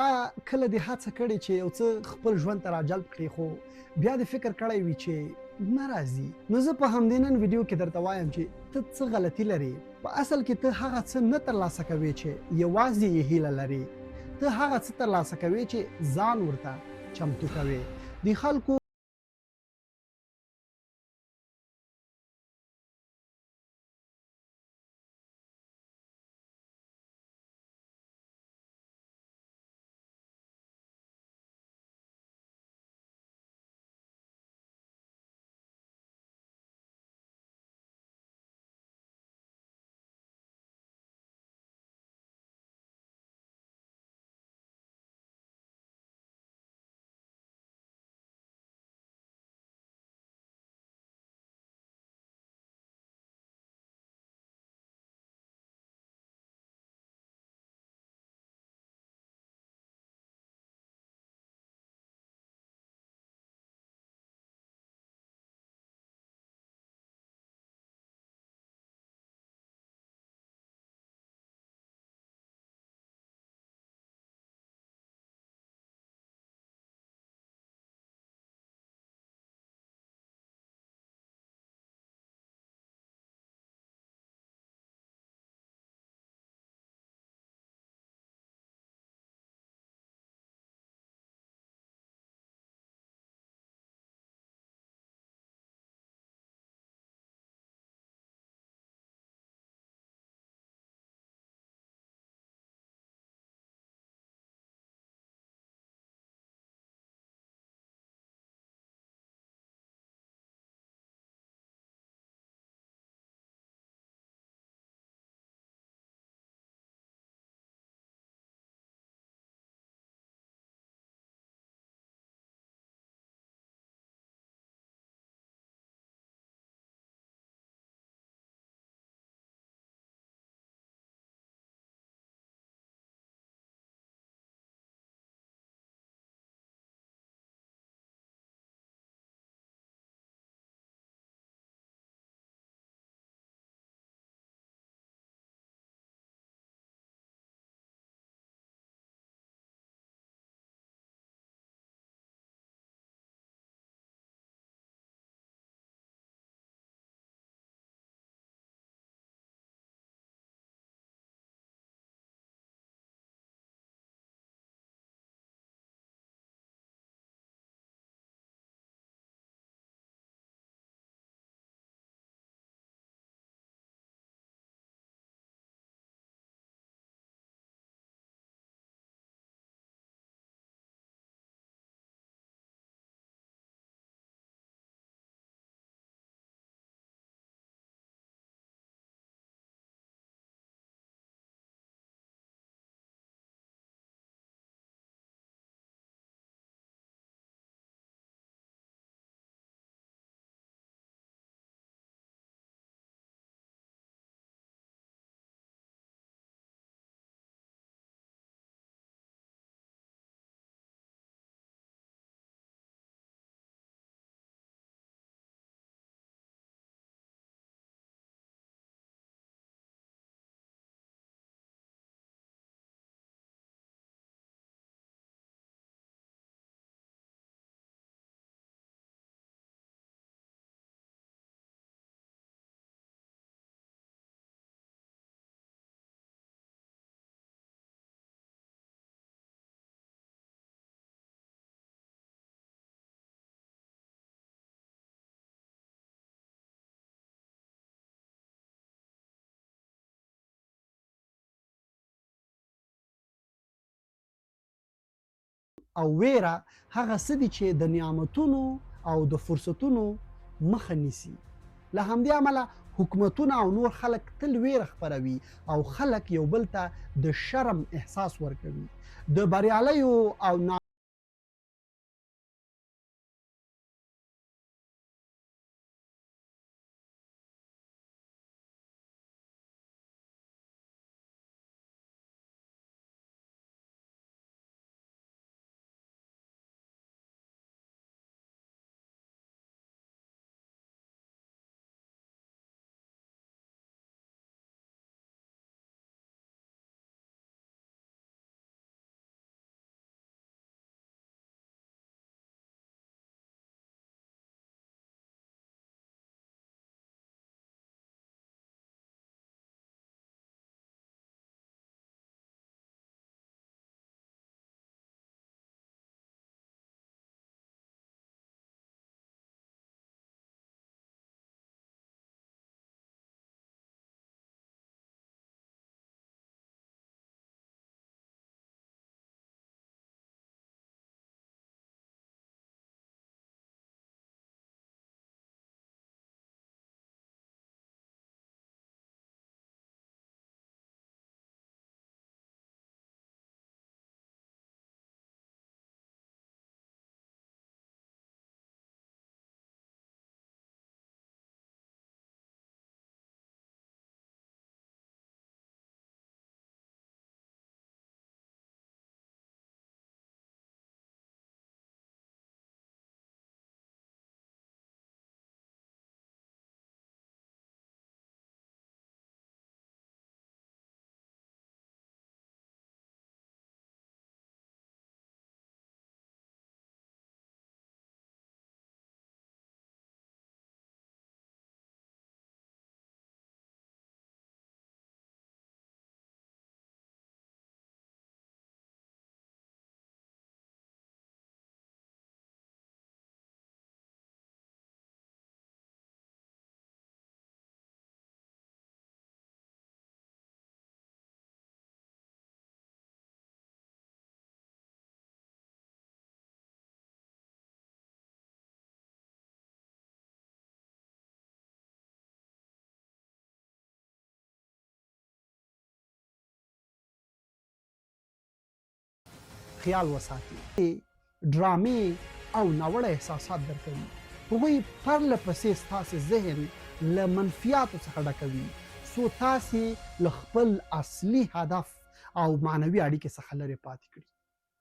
آیا کله دې هڅه کړې چې یو څه خپل ژوند ته راجلب کړې خو بیا دې فکر کړی وي چې نه راځي؟ نو زه په همدې نن ویډیو کې درته وایم چې ته څه غلطي لرې. په اصل کې ته هغه څه نه ترلاسه کوې چې یوازې یې هیله لرې. ته هغه څه ترلاسه کوې چې ځان ورته چمتو کوې. د خلکو او ویره هغه څه دي چې د نعمتونو او د فرصتونو مخه نیسي. له همدې امله حکومتونه او نور خلک تل ویره خپروي او خلک یو بل ته د شرم احساس ورکوي. د بریالیو او خیال وساتي. ډرامې او ناوړه احساسات درکوي. هغوی پرله پسې ستاسې ذهن له منفیاتو څخه ډکوي څو تاسې له خپل اصلي هدف او معنوي اړیکې څخه لرې پاتې کړي.